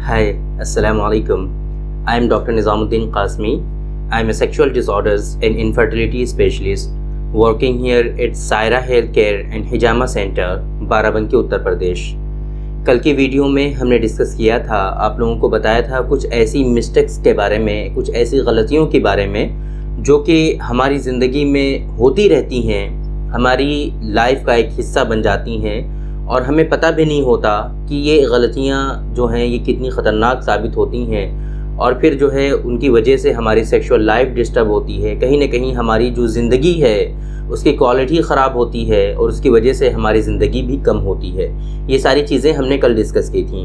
Hi, Assalamu alaikum. I am Dr. Nizamuddin Qasmi. I am a sexual disorders and infertility specialist working here at Saira Healthcare and Hijama Center, Barabanki Uttar Pradesh. कल की video में हमने discuss किया था, आप लोगों को बताया था कुछ ऐसी मिस्टेक्स के बारे में, कुछ ऐसी गलतियों के बारे में जो कि हमारी ज़िंदगी में होती रहती हैं, हमारी लाइफ का एक हिस्सा बन जाती हैं और हमें पता भी नहीं होता कि ये गलतियाँ जो हैं ये कितनी ख़तरनाक साबित होती हैं और फिर जो है उनकी वजह से हमारी सेक्सुअल लाइफ डिस्टर्ब होती है। कहीं ना कहीं हमारी जो ज़िंदगी है उसकी क्वालिटी ख़राब होती है और उसकी वजह से हमारी ज़िंदगी भी कम होती है। ये सारी चीज़ें हमने कल डिस्कस की थी।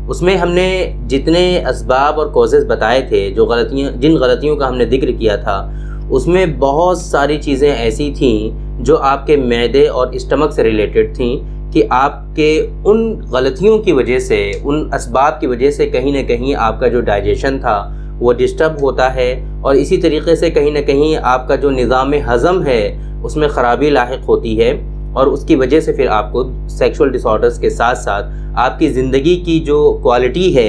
उसमें हमने जितने असबाब और कॉजेज़ बताए थे, जिन गलतियों का हमने जिक्र किया था, उसमें बहुत सारी चीज़ें ऐसी थीं जो आपके मैदे और स्टमक से रिलेटेड थीं कि आपके उन गलतियों की वजह से, उन असबाब की वजह से कहीं ना कहीं आपका जो डाइजेशन था वो डिस्टर्ब होता है और इसी तरीके से कहीं ना कहीं आपका जो निज़ाम हज़म है उसमें ख़राबी लाहिक होती है और उसकी वजह से फिर आपको सेक्सुअल डिसऑर्डर्स के साथ साथ आपकी ज़िंदगी की जो क्वालिटी है,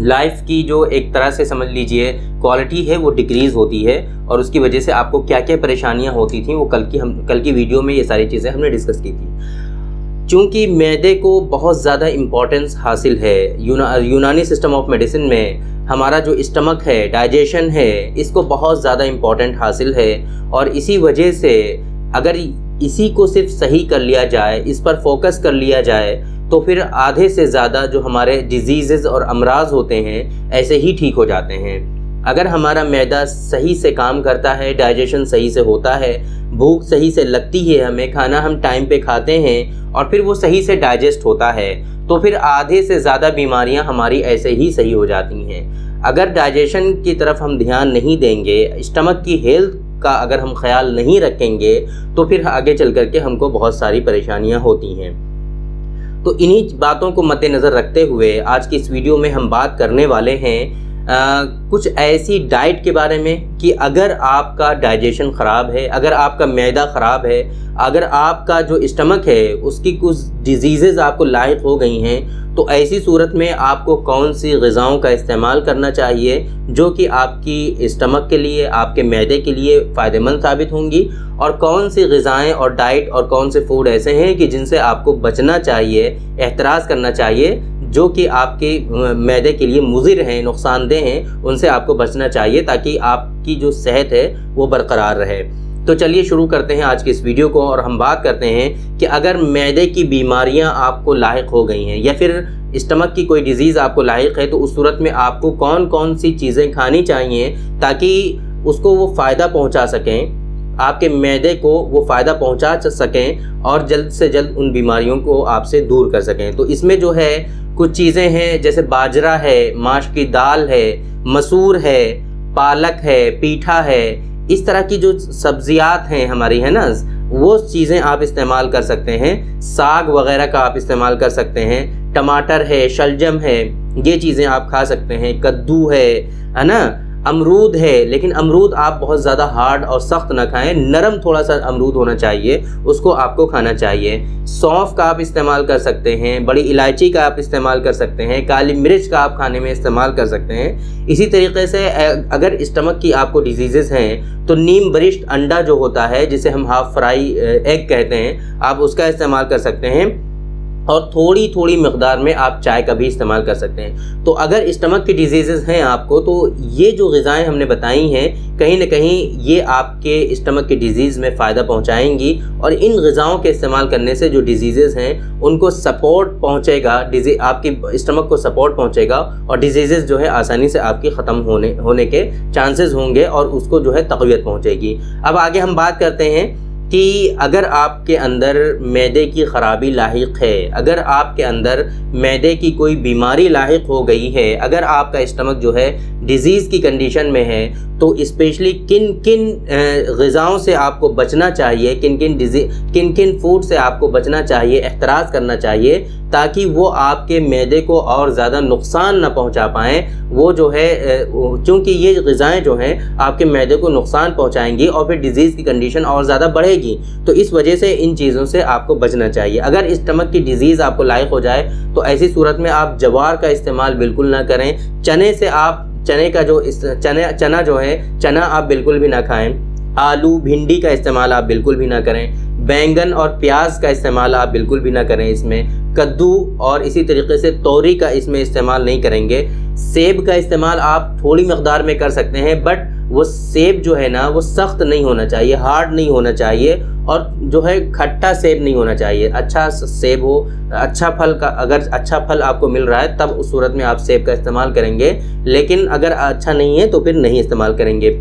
लाइफ की जो एक तरह से समझ लीजिए क्वालिटी है, वो डिक्रीज़ होती है और उसकी वजह से आपको क्या क्या परेशानियां होती थी वो कल की वीडियो में ये सारी चीज़ें हमने डिस्कस की थी। चूँकि मैदे को बहुत ज़्यादा इम्पोर्टेंस हासिल है, यूनानी सिस्टम ऑफ मेडिसिन में हमारा जो स्टमक है, डाइजेशन है, इसको बहुत ज़्यादा इम्पोर्टेंट हासिल है और इसी वजह से अगर इसी को सिर्फ सही कर लिया जाए, इस पर फोकस कर लिया जाए तो फिर आधे से ज़्यादा जो हमारे डिजीज़ और अमराज होते हैं ऐसे ही ठीक हो जाते हैं। अगर हमारा मैदा सही से काम करता है, डाइजेशन सही से होता है, भूख सही से लगती है, हमें खाना हम टाइम पे खाते हैं और फिर वो सही से डाइजेस्ट होता है तो फिर आधे से ज़्यादा बीमारियां हमारी ऐसे ही सही हो जाती हैं। अगर डाइजेशन की तरफ हम ध्यान नहीं देंगे, स्टमक की हेल्थ का अगर हम ख्याल नहीं रखेंगे तो फिर आगे चल कर के हमको बहुत सारी परेशानियां होती हैं। तो इन्हीं बातों को मद्देनज़र रखते हुए आज की इस वीडियो में हम बात करने वाले हैं कुछ ऐसी डाइट के बारे में कि अगर आपका डाइजेशन ख़राब है, अगर आपका मैदा ख़राब है, अगर आपका जो स्टमक है उसकी कुछ डिजीज़ आपको लाहिक हो गई हैं तो ऐसी सूरत में आपको कौन सी ग़िज़ाओं का इस्तेमाल करना चाहिए जो कि आपकी स्टमक के लिए, आपके मैदे के लिए फ़ायदेमंद साबित होंगी और कौन सी ग़िज़ाएँ और डाइट और कौन से फूड ऐसे हैं कि जिनसे आपको बचना चाहिए, एहतराज़ करना चाहिए, जो कि आपके मैदे के लिए मुज़िर हैं, नुकसानदेह हैं, उनसे आपको बचना चाहिए ताकि आपकी जो सेहत है वो बरकरार रहे। तो चलिए शुरू करते हैं आज की इस वीडियो को और हम बात करते हैं कि अगर मैदे की बीमारियां आपको लाहिक हो गई हैं या फिर स्टमक की कोई डिज़ीज़ आपको लाहिक है तो उस सूरत में आपको कौन कौन सी चीज़ें खानी चाहिए ताकि उसको वो फ़ायदा पहुंचा सकें, आपके मैदे को वो फ़ायदा पहुंचा सकें और जल्द से जल्द उन बीमारियों को आपसे दूर कर सकें। तो इसमें जो है कुछ चीज़ें हैं जैसे बाजरा है, माश की दाल है, मसूर है, पालक है, पीठा है, इस तरह की जो सब्जियात हैं हमारी, है ना, वो चीज़ें आप इस्तेमाल कर सकते हैं। साग वगैरह का आप इस्तेमाल कर सकते हैं, टमाटर है, शलजम है, ये चीज़ें आप खा सकते हैं, कद्दू है ना, अमरूद है, लेकिन अमरूद आप बहुत ज़्यादा हार्ड और सख्त ना खाएं, नरम थोड़ा सा अमरूद होना चाहिए, उसको आपको खाना चाहिए। सौंफ का आप इस्तेमाल कर सकते हैं, बड़ी इलायची का आप इस्तेमाल कर सकते हैं, काली मिर्च का आप खाने में इस्तेमाल कर सकते हैं। इसी तरीके से अगर स्टमक की आपको डिजीज़ हैं तो नीम बरिष्ट अंडा जो होता है, जिसे हम हाफ फ्राई एग कहते हैं, आप उसका इस्तेमाल कर सकते हैं और थोड़ी थोड़ी मकदार में आप चाय का भी इस्तेमाल कर सकते हैं। तो अगर स्टमक की डिजीज़ हैं आपको तो ये जो ग़िज़ाएँ हमने बताई हैं कहीं ना कहीं ये आपके स्टमक की डिज़ीज़ में फ़ायदा पहुंचाएंगी और इन ग़िज़ाओं के इस्तेमाल करने से जो डिजीज़ हैं उनको सपोर्ट पहुंचेगा, आपकी स्टमक को सपोर्ट पहुंचेगा और डिजीज़ जो है आसानी से आपकी ख़त्म होने के चांसेस होंगे और उसको जो है तक़वियत पहुँचेगी। अब आगे हम बात करते हैं कि अगर आपके अंदर मैदे की ख़राबी लाहिक है, अगर आपके अंदर मैदे की कोई बीमारी लाहिक हो गई है, अगर आपका स्टमक जो है डिज़ीज़ की कंडीशन में है तो स्पेशली किन किन ग़िज़ाओं से आपको बचना चाहिए, किन किन फूड से आपको बचना चाहिए, एहतराज़ करना चाहिए ताकि वो आपके मैदे को और ज़्यादा नुकसान ना पहुंचा पाएँ। वो जो है क्योंकि ये ग़िज़ाएँ जो हैं आपके मैदे को नुकसान पहुंचाएंगी और फिर डिज़ीज़ की कंडीशन और ज़्यादा बढ़ेगी। گی، تو اس وجہ سے ان چیزوں سے آپ کو بچنا چاہیے۔ اگر اسٹمک کی ڈیزیز آپ کو لاحق ہو جائے تو ایسی صورت میں آپ جوار کا استعمال بالکل نہ کریں، چنے سے آپ چنا جو ہے چنا آپ بالکل بھی نہ کھائیں، آلو بھنڈی کا استعمال آپ بالکل بھی نہ کریں، بینگن اور پیاز کا استعمال آپ بالکل بھی نہ کریں، اس میں کدو اور اسی طریقے سے توری کا اس میں استعمال نہیں کریں گے۔ سیب کا استعمال آپ تھوڑی مقدار میں کر سکتے ہیں، بٹ وہ سیب جو ہے نا وہ سخت نہیں ہونا چاہیے، ہارڈ نہیں ہونا چاہیے، اور جو ہے کھٹا سیب نہیں ہونا چاہیے، اچھا سیب ہو، اچھا پھل کا، اگر اچھا پھل آپ کو مل رہا ہے تب اس صورت میں آپ سیب کا استعمال کریں گے، لیکن اگر اچھا نہیں ہے تو پھر نہیں استعمال کریں گے۔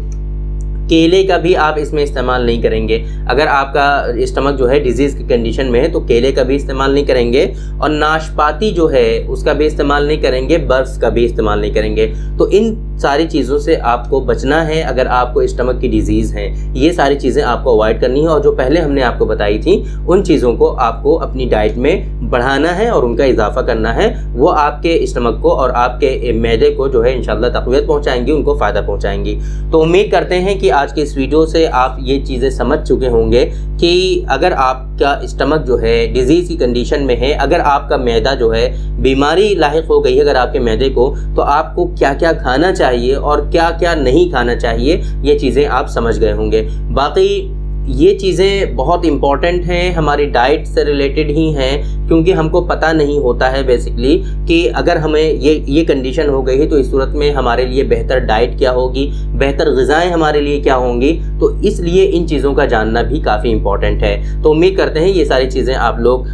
کیلے کا بھی آپ اس میں استعمال نہیں کریں گے، اگر آپ کا اسٹمک جو ہے ڈیزیز کی کنڈیشن میں ہے تو کیلے کا بھی استعمال نہیں کریں گے، اور ناشپاتی جو ہے اس کا بھی استعمال نہیں کریں گے، برف کا بھی استعمال نہیں کریں گے۔ تو ان ساری چیزوں سے آپ کو بچنا ہے اگر آپ کو اسٹمک کی ڈیزیز ہے، یہ ساری چیزیں آپ کو اوائڈ کرنی ہے، اور جو پہلے ہم نے آپ کو بتائی تھیں ان چیزوں کو آپ کو اپنی ڈائٹ میں بڑھانا ہے اور ان کا اضافہ کرنا ہے، وہ آپ کے اسٹمک کو اور آپ کے معدے کو جو ہے انشاءاللہ تقویت پہنچائیں گی، ان کو فائدہ پہنچائیں گی۔ تو امید کرتے ہیں کہ آج کی اس ویڈیو سے آپ یہ چیزیں سمجھ چکے ہوں گے کہ اگر آپ کا اسٹمک جو ہے ڈیزیز کی کنڈیشن میں ہے، اگر آپ کا معدہ جو ہے بیماری لاحق ہو گئی ہے اگر آپ کے معدے کو، تو آپ کو کیا کیا کھانا چاہیے اور کیا کیا نہیں کھانا چاہیے، یہ چیزیں آپ سمجھ گئے ہوں گے۔ باقی یہ چیزیں بہت امپورٹنٹ ہیں، ہماری ڈائٹ سے ریلیٹڈ ہی ہیں، کیونکہ ہم کو پتہ نہیں ہوتا ہے بیسکلی کہ اگر ہمیں یہ کنڈیشن ہو گئی ہے تو اس صورت میں ہمارے لیے بہتر ڈائٹ کیا ہوگی، بہتر غذائیں ہمارے لیے کیا ہوں گی، تو اس لیے ان چیزوں کا جاننا بھی کافی امپورٹنٹ ہے۔ تو امید کرتے ہیں یہ ساری چیزیں آپ لوگ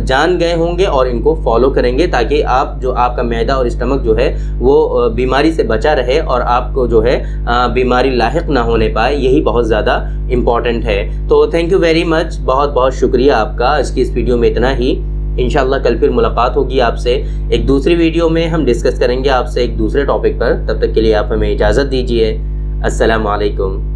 جان گئے ہوں گے اور ان کو فالو کریں گے، تاکہ آپ کا معدہ اور اسٹمک جو ہے وہ بیماری سے بچا رہے اور آپ کو جو ہے بیماری لاحق نہ ہونے پائے، یہی بہت زیادہ امپورٹنٹ ہے۔ تو تھینک یو ویری مچ، بہت بہت شکریہ آپ کا۔ آج کی اس ویڈیو میں اتنا ہی، انشاءاللہ کل پھر ملاقات ہوگی آپ سے ایک دوسری ویڈیو میں، ہم ڈسکس کریں گے آپ سے ایک دوسرے ٹاپک پر۔ تب تک کے لیے آپ ہمیں اجازت دیجیے۔ السلام علیکم۔